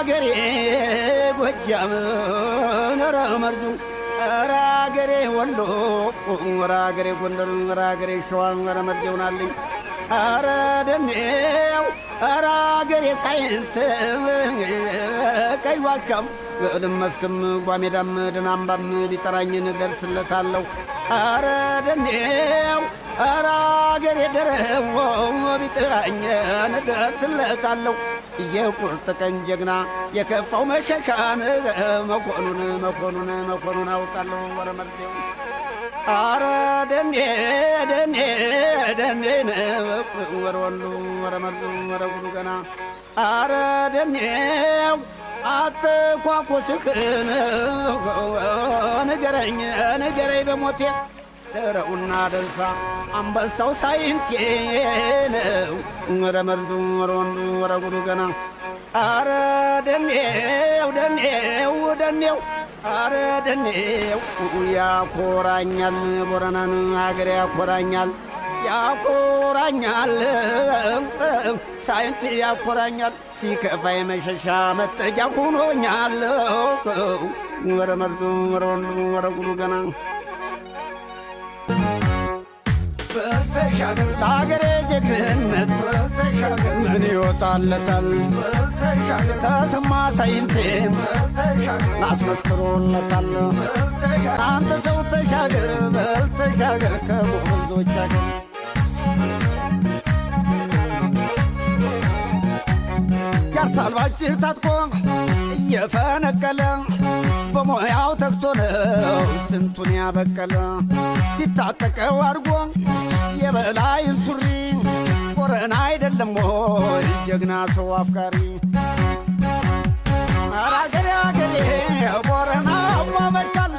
አገሬ ጎጃም ኧረ መርዙ ኧረ አገሬ ወሎ ኧረ አገሬ ጎንደር ኧረ አገሬ ሸዋ ኧረ መርዙ ይሆናልኝ ኧረ ደኔው ኧረ አገሬ ሳይንት ቀይ ዋሻም ልመስክም ጓሜዳም ድናምባም ቢጠራኝን ደርስለታለሁ ኧረ ደኔው ኧረ አገሬ ደረው ቢጠራኝን ደርስለታለሁ የቁርጥ ቀን ጀግና የከፋው መሸሻን መኮኑን አውቃለሁ ወረ መርዴው ኧረ ደኔ ወረ ወንዱ ወረ መርዱ ወረ ጉዱ ገና ኧረ ደኔው አትኳኩስህን ንገረኝ በሞቴ ደረውና ደንሳ አንበሳው ሳይንቴ ነው ወረ መርዱ ወረ ወንዱ ወረ ጉዱ ገና ኧረ ደኔው ኧረ ደኔው ያኮራኛል ቦረናን አገሬ ያኮራኛል ሳይንት ያኮራኛል ሲከፋይ መሸሻ መጠጊያ ሆኖኛል ወረ መርዱ ወረ ወንዱ ወረ ጉዱ ገና በልተሻገር ለአገሬ ጀግንነት በልተሻገር ምን ይወጣለታል በልተሻገር ተሰማ ሳይንቴን በልተሻገር አስመስክሮለታል አንተ ሰው ተሻገር በልተሻገር ከጎበዞች አገር ያርሳል ባጭር ታጥቆ እየፈነቀለ በሞያው ተግቶ ነው ስንቱን ያበቀለ ሲታጠቀው አድርጎ የበላይን ሱሪ ቦረና አይደለም ወይ ጀግና ሰው አፍቃሪ አገሬ ቦረና አባመቻል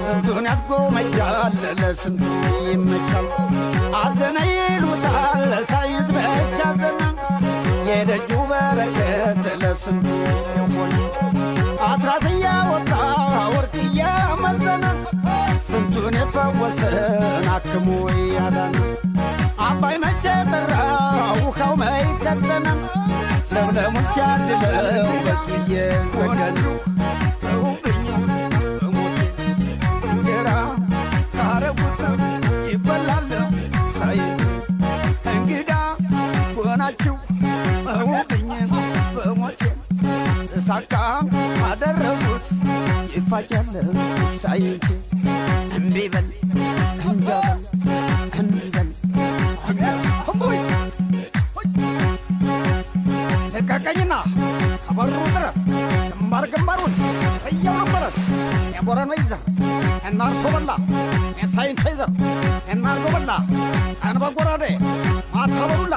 ስንቱን ያስጎመጃል ለስንቱ ይመቻል አዘነ ይሉታል ሳይንት ብቻ ዘና የደጁ በረከት ለስንቱ የሆነ አስራት እያወጣ ወርቅ እያመዘነ ስንቱን የፈወሰን አክሞ ያዳነ አባይ መቼ ጠራ ውሃው መይቀጠነ ለምለሙን ሲያድለው በእጁ እየዘገነ እንጀራ ካረጉት ይበላል ሳይንት እንግዳ ሆናችሁ እውብኝ በሞቴ ሳካ አደረጉት ይፋጃል ሳይንቴ እምቢበል እንበል ልቀቀኝና ከበሩ ድረስ ግንባሩን እያወበረት የቦረን ወይዘር እናርሶ በላ የሳይንት ወይዘር እናርጎ በላ አንበጎራዴ ማታበሉላ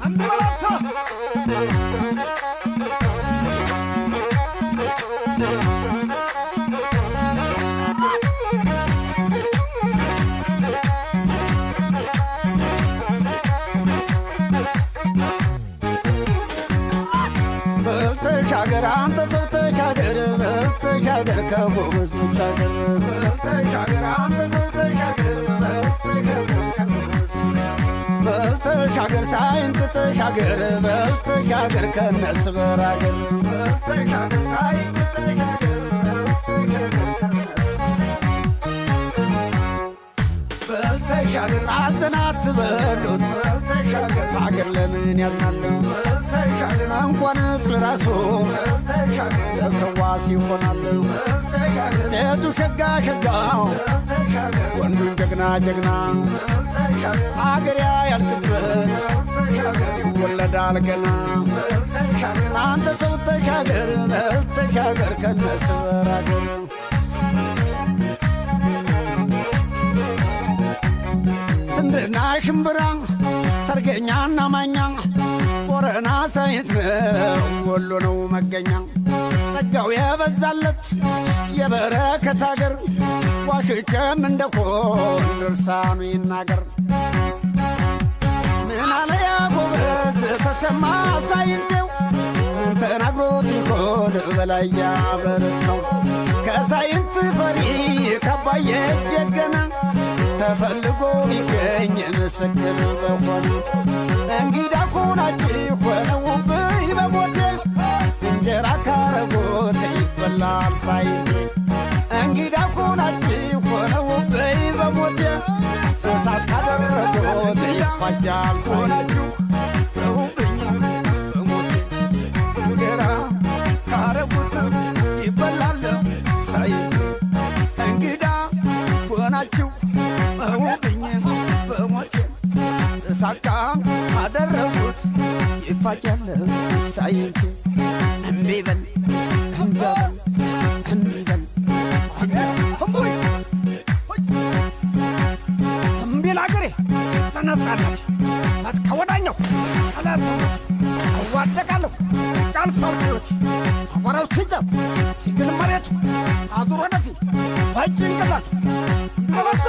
እምቢበላታ በልተሻገር አንተ ሰው ተሻገር በልተሻገር ከጎበዞች አገር በልተሻገር አንተ ሰው ተሻገር በልተሻገር ሳይንት ተሻገር በልተሻገር ከነስ በራገር በልተሻገር ሳይንት ተሻገር በልተሻገር አዘናት በሉት በልተሻገር አገር ለምን ያዝናል በልተሻገር እንኳንስ ለራሱ በልተሻገር ለሰዋስ ይሆናል በልተሻገር ሴቱ ሸጋው ወንዱን ጀግና በልተሻገር አገር ያልክበት በልተሻገር ይወለዳል ገና በልተሻገር አንተ ሰው ተሻገር በልተሻገር ከነስ በራገር ስንዴና ሽምብራ ሰርገኛና ማኛ ቦረና ሳይንት ነው ወሎ ነው መገኛ ጸጋው የበዛለት የበረከት አገር ዋሽቼም እንደሆን ድርሳኑ ይናገር ምን አለ ያ ጎበዝ ተሰማ ሳይንቴው ተናግሮት ይሆን በላይ ያበረታው ከሳይንት ፈሪ ከባየ ጀገና ተፈልጎ ቢገኝ ምስክር በሆነ እንግዳ ኩናችሁ ሆነውብኝ በሞቴ እንጃ እንጀራ ካረጎት ይበላል ሳይንቴ እንግዳ ኮናችሁ ሆነውብኝ በሞቴ እሳት ካደረጎት ይፋጃል ሆናችሁ ሆነውብኝ በሞቴ እንጀራ ካረጎት ይበላል ሳይንቴ እንግዳ ኮናችሁ ሆነውብኝ በሞቴ እሳት ካደረጎት ይፋጃል ሳይንቴ እምቢ በል እንጃበል እምቢ በል እምቢ ለአገሬ ለነጻነት እስከ ወዳኛው አላትሞት እዋደቃለሁ ቃል ፋርኪዎት አቧራው ሲጨስ ሲግል መሬቱ አዙር ወደፊት በእጅ እንቅላት በበዛ